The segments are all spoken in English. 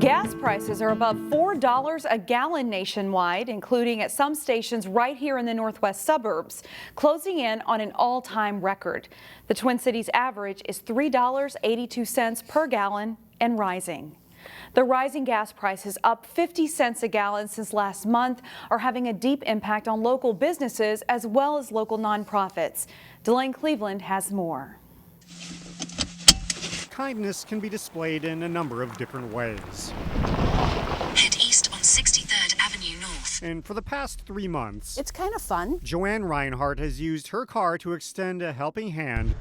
Gas prices are above $4 a gallon nationwide, including at some stations right here in the northwest suburbs, closing in on an all-time record. The Twin Cities average is $3.82 per gallon and rising. The rising gas prices, up 50 cents a gallon since last month, are having a deep impact on local businesses as well as local nonprofits. Delane Cleveland has more. Kindness can be displayed in a number of different ways. Head east on 63rd Avenue North. And for the past 3 months, it's kind of fun. Joanne Reinhardt has used her car to extend a helping hand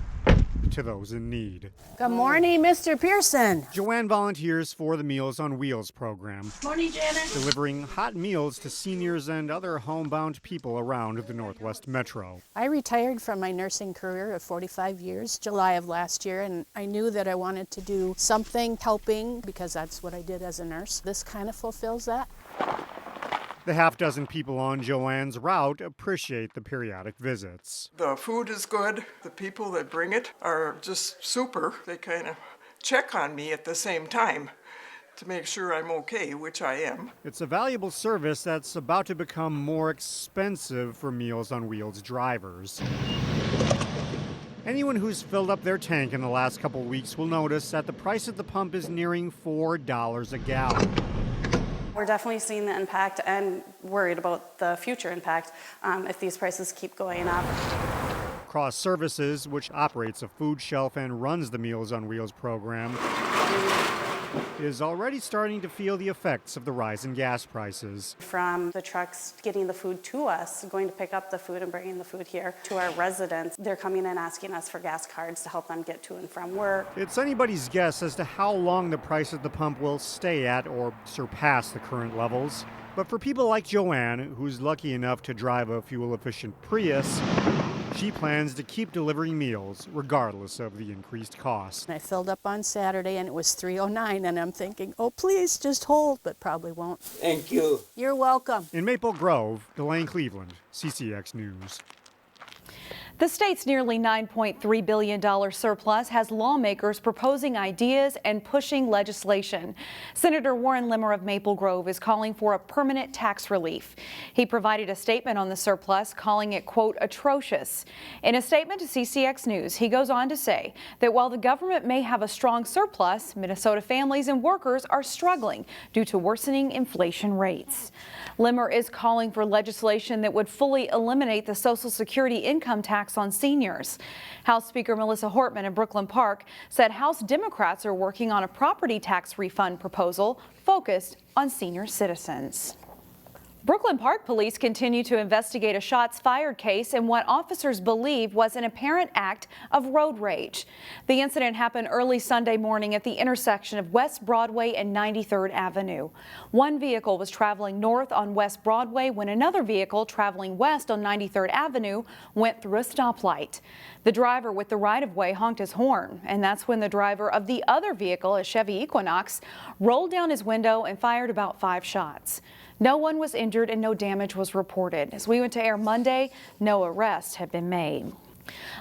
to those in need. Good morning, Mr. Pearson. Joanne volunteers for the Meals on Wheels program. Morning, Janet. Delivering hot meals to seniors and other homebound people around the Northwest Metro. I retired from my nursing career of 45 years, July of last year, and I knew that I wanted to do something helping because that's what I did as a nurse. This kind of fulfills that. The half-dozen people on Joanne's route appreciate the periodic visits. The food is good. The people that bring it are just super. They kind of check on me at the same time to make sure I'm okay, which I am. It's a valuable service that's about to become more expensive for Meals on Wheels drivers. Anyone who's filled up their tank in the last couple weeks will notice that the price at the pump is nearing $4 a gallon. We're definitely seeing the impact and worried about the future impact if these prices keep going up. Cross Services, which operates a food shelf and runs the Meals on Wheels program, is already starting to feel the effects of the rise in gas prices. From the trucks getting the food to us, going to pick up the food and bringing the food here to our residents, they're coming in asking us for gas cards to help them get to and from work. It's anybody's guess as to how long the price at the pump will stay at or surpass the current levels. But for people like Joanne, who's lucky enough to drive a fuel-efficient Prius, she plans to keep delivering meals regardless of the increased cost. I filled up on Saturday and it was $3.09 and I'm thinking, oh please just hold, but probably won't. Thank you. You're welcome. In Maple Grove, Delane Cleveland, CCX News. The state's nearly $9.3 billion surplus has lawmakers proposing ideas and pushing legislation. Senator Warren Limmer of Maple Grove is calling for a permanent tax relief. He provided a statement on the surplus, calling it, quote, atrocious. In a statement to CCX News, he goes on to say that while the government may have a strong surplus, Minnesota families and workers are struggling due to worsening inflation rates. Limmer is calling for legislation that would fully eliminate the Social Security income tax on seniors. House Speaker Melissa Hortman in Brooklyn Park said House Democrats are working on a property tax refund proposal focused on senior citizens. Brooklyn Park police continue to investigate a shots fired case in what officers believe was an apparent act of road rage. The incident happened early Sunday morning at the intersection of West Broadway and 93rd Avenue. One vehicle was traveling north on West Broadway when another vehicle traveling west on 93rd Avenue went through a stoplight. The driver with the right-of-way honked his horn, and that's when the driver of the other vehicle, a Chevy Equinox, rolled down his window and fired about 5 shots. No one was injured and no damage was reported. As we went to air Monday, no arrests have been made.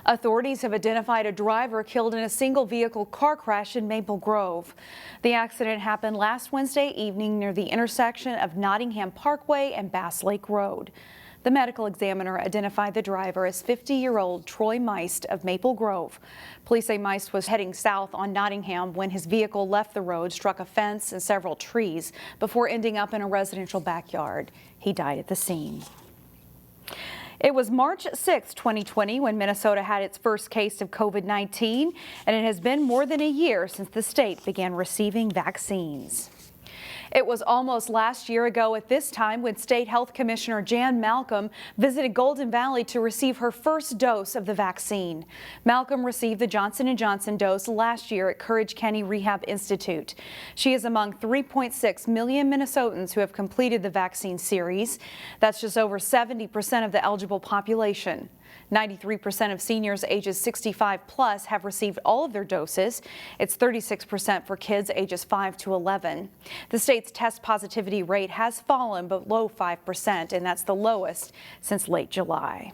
Authorities have identified a driver killed in a single vehicle car crash in Maple Grove. The accident happened last Wednesday evening near the intersection of Nottingham Parkway and Bass Lake Road. The medical examiner identified the driver as 50-year-old Troy Meist of Maple Grove. Police say Meist was heading south on Nottingham when his vehicle left the road, struck a fence and several trees before ending up in a residential backyard. He died at the scene. It was March 6, 2020, when Minnesota had its first case of COVID-19, and it has been more than a year since the state began receiving vaccines. It was almost last year ago at this time when State Health Commissioner Jan Malcolm visited Golden Valley to receive her first dose of the vaccine. Malcolm received the Johnson & Johnson dose last year at Courage Kenny Rehab Institute. She is among 3.6 million Minnesotans who have completed the vaccine series. That's just over 70% of the eligible population. 93% of seniors ages 65 plus have received all of their doses. It's 36% for kids ages 5 to 11. The state's test positivity rate has fallen below 5%, and that's the lowest since late July.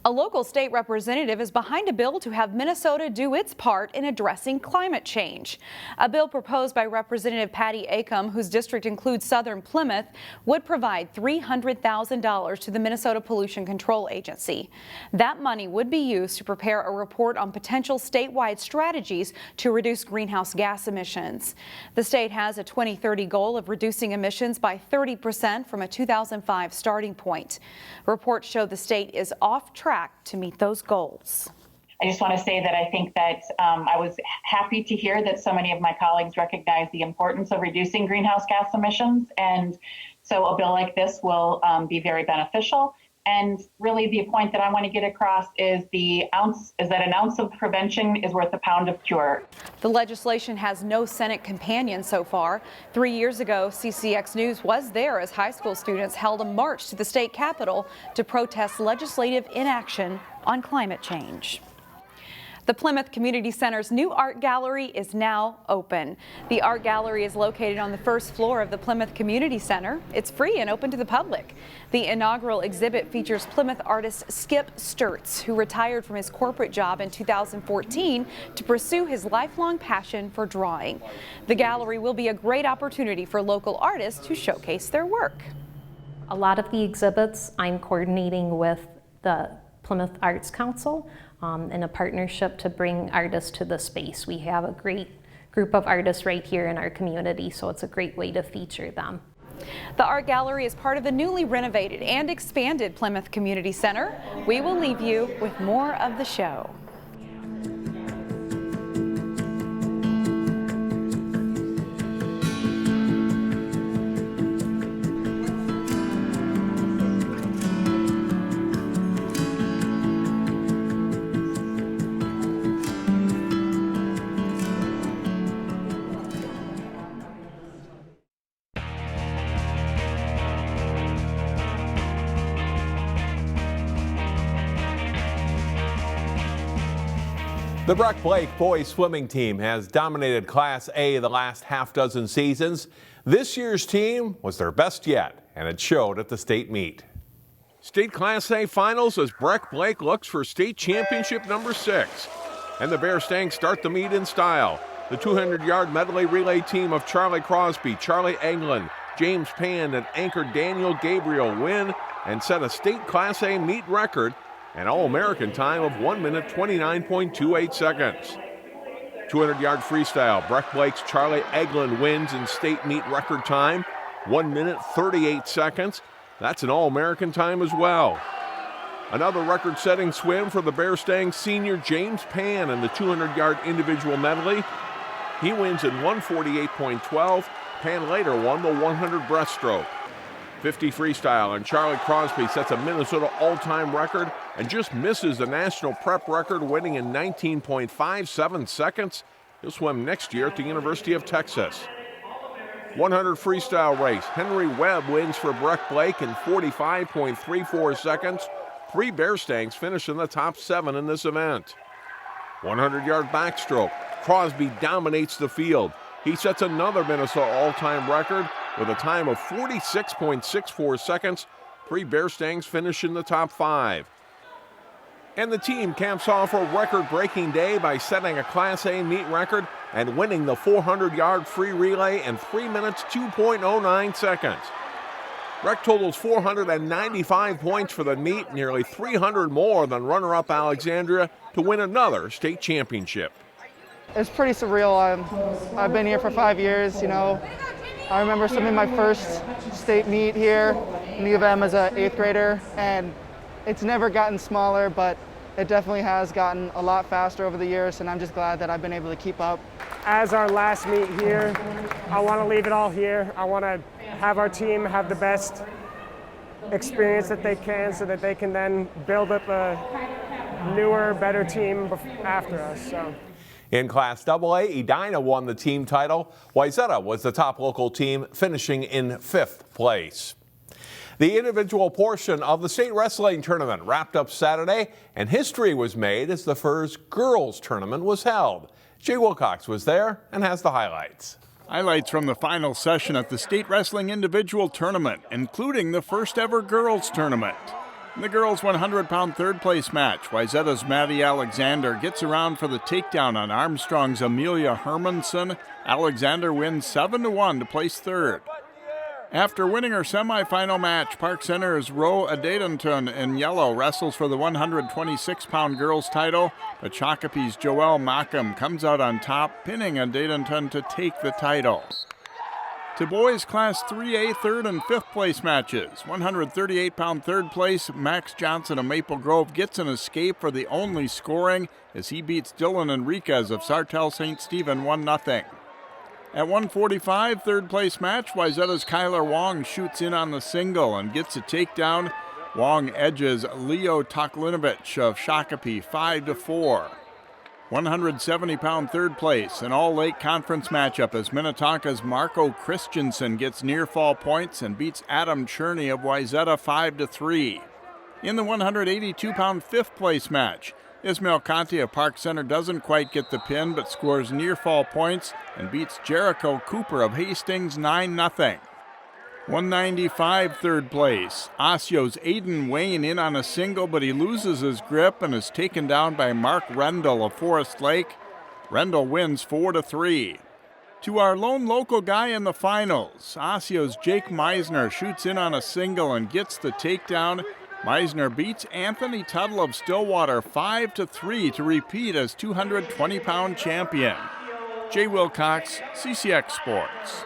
A local state representative is behind a bill to have Minnesota do its part in addressing climate change. A bill proposed by Representative Patty Acomb, whose district includes southern Plymouth, would provide $300,000 to the Minnesota Pollution Control Agency. That money would be used to prepare a report on potential statewide strategies to reduce greenhouse gas emissions. The state has a 2030 goal of reducing emissions by 30% from a 2005 starting point. Reports show the state is off track to meet those goals. I just want to say that I think that I was happy to hear that so many of my colleagues recognize the importance of reducing greenhouse gas emissions. And so a bill like this will be very beneficial. And really the point that I want to get across is that an ounce of prevention is worth a pound of cure. The legislation has no Senate companion so far. 3 years ago, CCX News was there as high school students held a march to the state capitol to protest legislative inaction on climate change. The Plymouth Community Center's new art gallery is now open. The art gallery is located on the first floor of the Plymouth Community Center. It's free and open to the public. The inaugural exhibit features Plymouth artist Skip Sturtz, who retired from his corporate job in 2014 to pursue his lifelong passion for drawing. The gallery will be a great opportunity for local artists to showcase their work. A lot of the exhibits I'm coordinating with the Plymouth Arts Council in a partnership to bring artists to the space. We have a great group of artists right here in our community, so it's a great way to feature them. The art gallery is part of the newly renovated and expanded Plymouth Community Center. We will leave you with more of the show. The Breck boys swimming team has dominated Class A the last half dozen seasons. This year's team was their best yet, and it showed at the state meet. State Class A finals as Breck looks for state championship number 6. And the Bear Stangs start the meet in style. The 200-yard medley relay team of Charlie Crosby, Charlie Anglin, James Pan, and anchor Daniel Gabriel win and set a state Class A meet record, an All-American time of 1 minute 29.28 seconds. 200-yard freestyle, Breck Blake's Charlie Eglin wins in state meet record time, 1 minute 38 seconds. That's an All-American time as well. Another record-setting swim for the Bear Stangs senior James Pan in the 200-yard individual medley. He wins in 1:48.12. Pan later won the 100 breaststroke. 50 freestyle, and Charlie Crosby sets a Minnesota all-time record and just misses the national prep record, winning in 19.57 seconds. He'll swim next year at the University of Texas. 100 freestyle race, Henry Webb wins for Breck Blake in 45.34 seconds. 3 Bear Stangs finish in the top 7 in this event. 100-yard backstroke, Crosby dominates the field. He sets another Minnesota all-time record with a time of 46.64 seconds. 3 Bear Stangs finish in the top 5. And the team caps off a record-breaking day by setting a Class A meet record and winning the 400-yard free relay in 3 minutes 2.09 seconds. Breck totals 495 points for the meet, nearly 300 more than runner-up Alexandria, to win another state championship. It's pretty surreal. I've been here for 5 years, you know. I remember swimming my first state meet here in U of M as an 8th grader, and it's never gotten smaller, but it definitely has gotten a lot faster over the years, and I'm just glad that I've been able to keep up. As our last meet here, I want to leave it all here. I want to have our team have the best experience that they can so that they can then build up a newer, better team after us. So. In Class AA, Edina won the team title. Wayzata was the top local team, finishing in 5th place. The individual portion of the state wrestling tournament wrapped up Saturday, and history was made as the first girls tournament was held. Jay Wilcox was there and has the highlights. Highlights from the final session at the state wrestling individual tournament, including the first ever girls tournament. In the girls' 100-pound third-place match, Wayzata's Maddie Alexander gets around for the takedown on Armstrong's Amelia Hermanson. Alexander wins 7-1 to place third. After winning her semifinal match, Park Center's Roe Adedanton in yellow wrestles for the 126-pound girls' title, but Shakopee's Joelle Mackham comes out on top, pinning Adedanton to take the title. To boys' Class 3A third and fifth place matches, 138-pound third place, Max Johnson of Maple Grove gets an escape for the only scoring as he beats Dylan Enriquez of Sartell St. Stephen 1-0. At 145, third place match, Wayzata's Kyler Wong shoots in on the single and gets a takedown. Wong edges Leo Toklinovich of Shakopee 5-4. 170-pound third place, an all-Lake Conference matchup as Minnetonka's Marco Christensen gets near-fall points and beats Adam Cherney of Wayzata 5-3. In the 182-pound fifth place match, Ismail Conti of Park Center doesn't quite get the pin but scores near-fall points and beats Jericho Cooper of Hastings 9-0. 195 third place. Osseo's Aiden Wayne in on a single, but he loses his grip and is taken down by Mark Rendell of Forest Lake. Rendell wins 4-3. To our lone local guy in the finals, Osseo's Jake Meisner shoots in on a single and gets the takedown. Meisner beats Anthony Tuttle of Stillwater 5-3 to repeat as 220-pound champion. Jay Wilcox, CCX Sports.